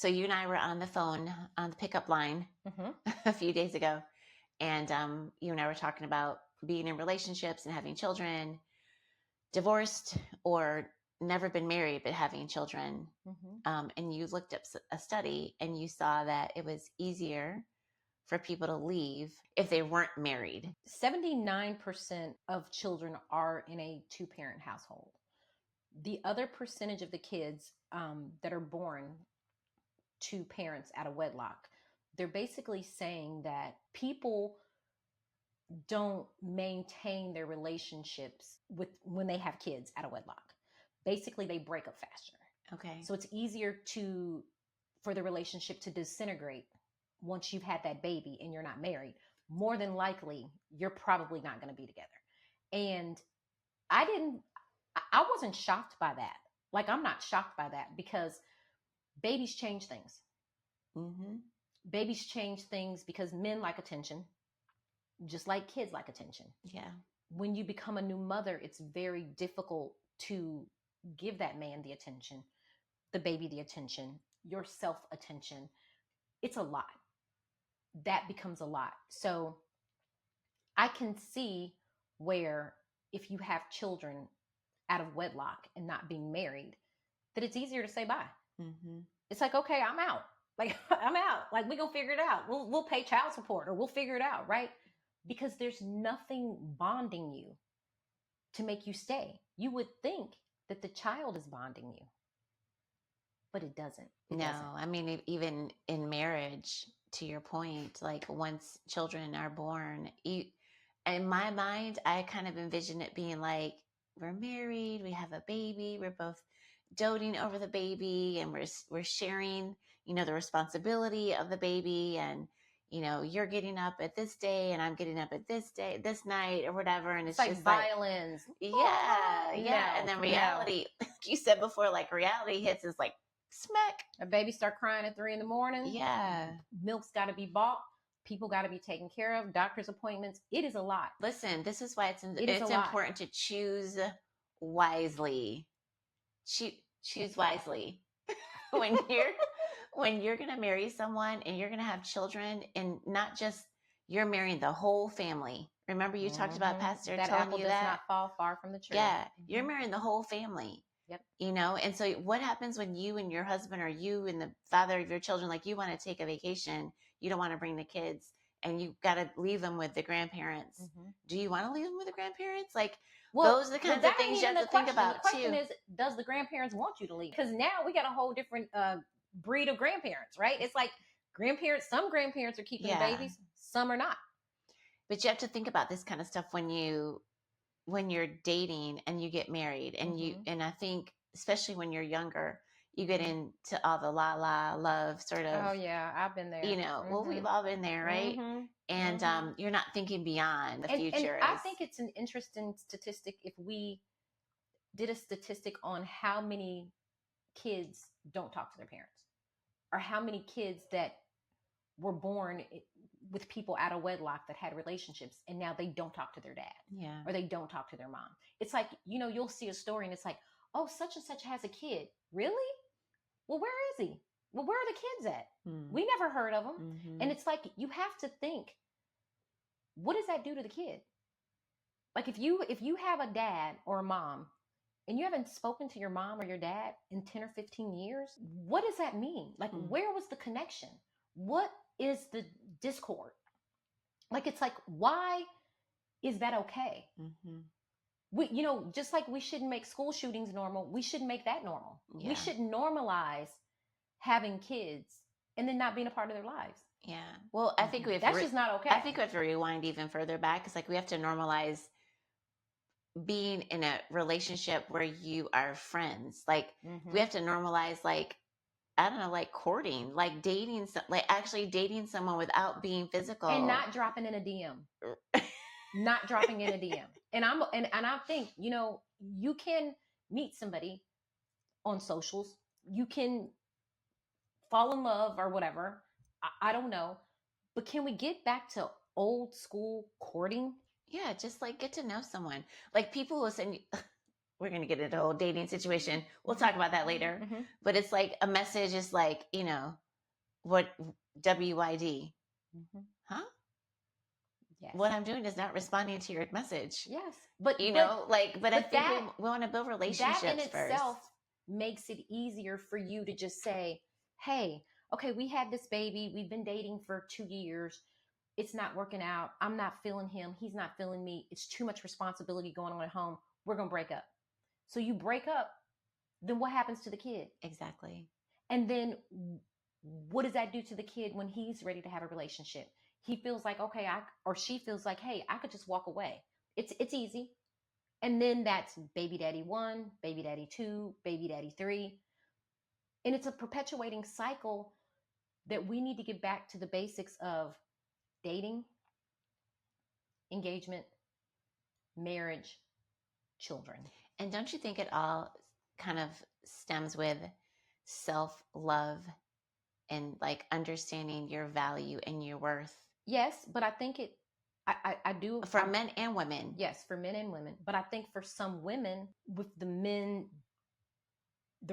So you and I were on the phone on the pickup line Mm-hmm. a few days ago, and you and I were talking about being in relationships and having children, divorced or never been married but having children. Mm-hmm. And you looked up a study and you saw that it was easier for people to leave if they weren't married. 79% of children are in a two-parent household. The other percentage of the kids that are born to parents out of wedlock, they're basically saying that people don't maintain their relationships with when they have kids out of wedlock. Basically, they break up faster. Okay. So it's easier for the relationship to disintegrate once you've had that baby and you're not married. More than likely, you're probably not going to be together. And I wasn't shocked by that. Like, I'm not shocked by that because babies change things. Mm-hmm. Babies change things because men like attention, just like kids like attention. Yeah. When you become a new mother, it's very difficult to give that man the attention, the baby the attention, yourself attention. It's a lot. That becomes a lot. So I can see where if you have children out of wedlock and not being married, that it's easier to say bye. Mm-hmm. It's like, okay, I'm out. Like, I'm out. Like, we gonna figure it out. We'll pay child support or we'll figure it out, right? Because there's nothing bonding you to make you stay. You would think that the child is bonding you, but it doesn't. I mean, even in marriage, to your point, like once children are born, in my mind, I kind of envision it being like we're married, we have a baby, we're both doting over the baby, and we're sharing, the responsibility of the baby, and you're getting up at this day, and I'm getting up at this day, this night, or whatever, and it's like just violins. yeah, Oh, yeah, no, and then reality, like you said before, like reality hits is like smack. A baby start crying at 3 a.m. Yeah. Milk's got to be bought. People got to be taken care of. Doctor's appointments. It is a lot. Listen, this is why it's a lot. important to choose wisely. Choose wisely when you're going to marry someone and you're going to have children, and not just you're marrying the whole family. Remember, you talked about Pastor that telling apple you does that not fall far from the tree. Yeah, you're marrying the whole family. Yep. And so what happens when you and your husband, or you and the father of your children, like you want to take a vacation, you don't want to bring the kids, and you got to leave them with the grandparents. Do you want to leave them with the grandparents? Like, those are the kinds of things you have to think about too. The question is, does the grandparents want you to leave? Because now we got a whole different breed of grandparents, right? It's like some grandparents are keeping the babies, some are not. But you have to think about this kind of stuff when you're dating and you get married, and and I think especially when you're younger, you get into all the la love sort of. Oh yeah, I've been there. Well, we've all been there, right? And you're not thinking beyond the future. And I think it's an interesting statistic if we did a statistic on how many kids don't talk to their parents, or how many kids that were born with people out of wedlock that had relationships and now they don't talk to their dad. Yeah. Or they don't talk to their mom. It's like, you'll see a story and it's like, oh, such and such has a kid. Really? Well, where is he? Well, where are the kids at? We never heard of them. And it's like, you have to think, what does that do to the kid? Like, if you have a dad or a mom and you haven't spoken to your mom or your dad in 10 or 15 years, what does that mean? Like, where was the connection? What is the discord? Like, it's like, why is that okay? We, just like we shouldn't make school shootings normal, we shouldn't make that normal. Yeah. We shouldn't normalize having kids and then not being a part of their lives. Yeah. Well, I think that's just not okay. I think we have to rewind even further back. It's like we have to normalize being in a relationship where you are friends. Like we have to normalize, like, I don't know, like courting, like dating, like actually dating someone without being physical, and not dropping in a DM. Not dropping in a DM. And I think, you can meet somebody on socials. You can fall in love or whatever. I don't know. But can we get back to old school courting? Yeah, just like get to know someone. Like people will send you, we're going to get into a whole dating situation. We'll talk about that later. But it's like a message is like, what WYD? Huh? Yes. What I'm doing is not responding to your message. Yes. But I think we want to build relationships that in first. Itself makes it easier for you to just say, hey, okay, we had this baby. We've been dating for 2 years. It's not working out. I'm not feeling him. He's not feeling me. It's too much responsibility going on at home. We're going to break up. So you break up, then what happens to the kid? Exactly. And then what does that do to the kid when he's ready to have a relationship? He feels like, okay, or she feels like, hey, I could just walk away. It's easy. And then that's baby daddy 1, baby daddy 2, baby daddy 3. And it's a perpetuating cycle that we need to get back to the basics of dating, engagement, marriage, children. And don't you think it all kind of stems with self-love and like understanding your value and your worth? Yes, but I think I do. For men and women. Yes, for men and women. But I think for some women, with the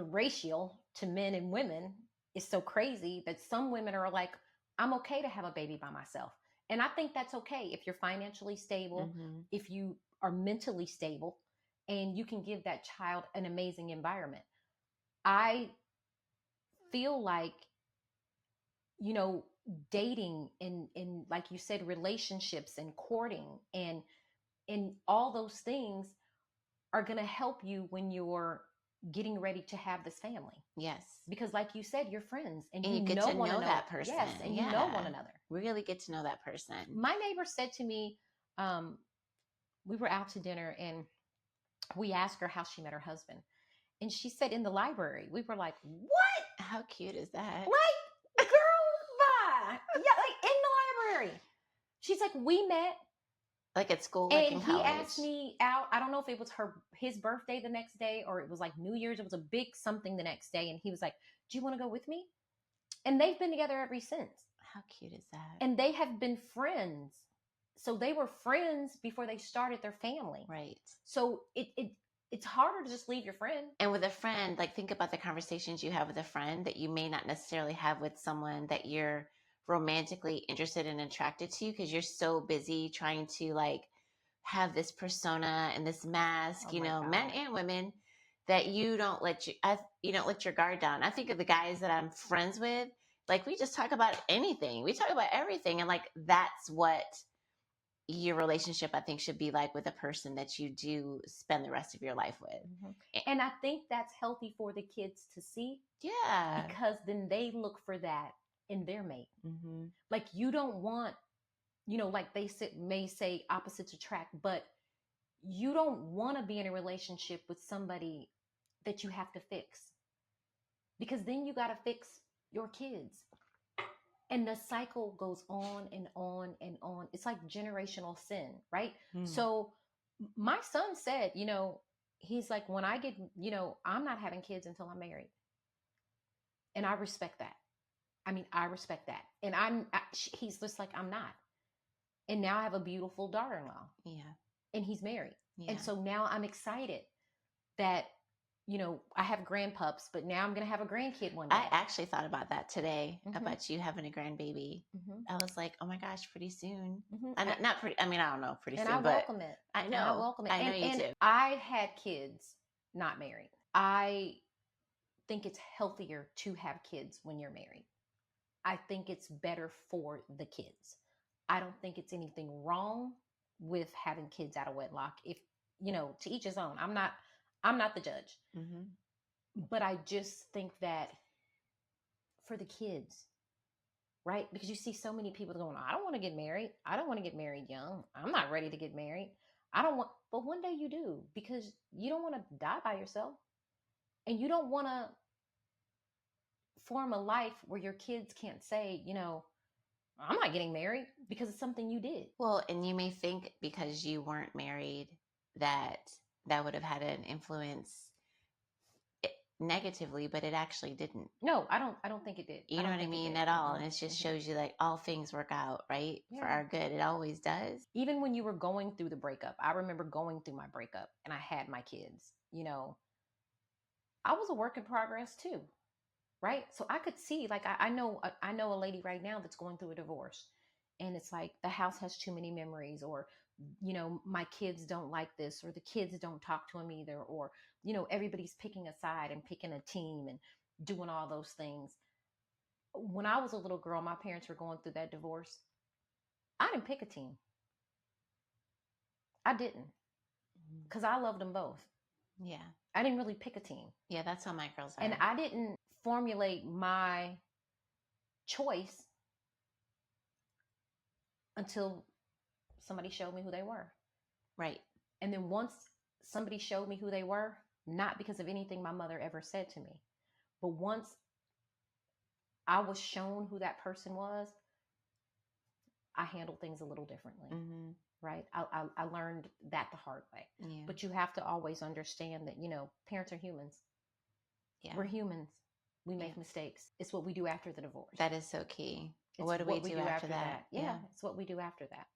ratio to men and women is so crazy that some women are like, I'm okay to have a baby by myself. And I think that's okay if you're financially stable, if you are mentally stable, and you can give that child an amazing environment. I feel like, dating and like you said, relationships and courting and all those things are going to help you when you're getting ready to have this family. Yes. Because like you said, you're friends and you get to know that person. Yes, and you know one another. Really get to know that person. My neighbor said to me, we were out to dinner and we asked her how she met her husband. And she said in the library. We were like, what? How cute is that? Like, girl, bye. Yeah, like in the library. She's like, we met. Like at school, like in college. And he asked me out. I don't know if it was his birthday the next day or it was like New Year's. It was a big something the next day. And he was like, do you want to go with me? And they've been together ever since. How cute is that? And they have been friends. So they were friends before they started their family. Right. So it's harder to just leave your friend. And with a friend, like think about the conversations you have with a friend that you may not necessarily have with someone that you're romantically interested and attracted to, because you're so busy trying to like have this persona and this mask, men and women, that you don't let your guard down. I think of the guys that I'm friends with, like we just talk about anything. We talk about everything. And like, that's what your relationship, I think, should be like with a person that you do spend the rest of your life with. And I think that's healthy for the kids to see. Yeah. Because then they look for that in their mate. Like you don't want, like they may say opposites attract, but you don't want to be in a relationship with somebody that you have to fix, because then you got to fix your kids. And the cycle goes on and on and on. It's like generational sin, right? So my son said, he's like, when I get, I'm not having kids until I'm married. And I respect that. I respect that. And he's just like, I'm not. And now I have a beautiful daughter-in-law. Yeah. And he's married. Yeah. And so now I'm excited that, I have grandpups, but now I'm going to have a grandkid one day. I actually thought about that today, about you having a grandbaby. I was like, oh my gosh, pretty soon. Not pretty. I don't know, pretty soon. And I welcome it. I know. I welcome it. I know you too. I had kids not married. I think it's healthier to have kids when you're married. I think it's better for the kids. I don't think it's anything wrong with having kids out of wedlock. If, to each his own. I'm not the judge. But I just think that for the kids, right? Because you see so many people going, I don't want to get married. I don't want to get married young. I'm not ready to get married. But one day you do, because you don't want to die by yourself. And you don't want to form a life where your kids can't say, I'm not getting married, because it's something you did. Well, and you may think because you weren't married that would have had an influence negatively, but it actually didn't. No, I don't think it did. You know what I mean? At all. And it just shows you like all things work out, right? Yeah. For our good. It always does. Even when you were going through the breakup, I remember going through my breakup and I had my kids, you know, I was a work in progress too. Right. So I could see, like, I know a lady right now that's going through a divorce, and it's like the house has too many memories, or, you know, my kids don't like this, or the kids don't talk to him either, or, you know, everybody's picking a side and picking a team and doing all those things. When I was a little girl, my parents were going through that divorce. I didn't pick a team. I didn't, because I loved them both. Yeah. I didn't really pick a team. Yeah, that's how my girls are. And I didn't formulate my choice until somebody showed me who they were. Right. And then once somebody showed me who they were, not because of anything my mother ever said to me, but once I was shown who that person was, I handled things a little differently. Mm-hmm. Right. I learned that the hard way. Yeah. But you have to always understand that, you know, parents are humans. Yeah. We're humans. We make mistakes. It's what we do after the divorce. That is so key. What do we do after that? Yeah. It's what we do after that.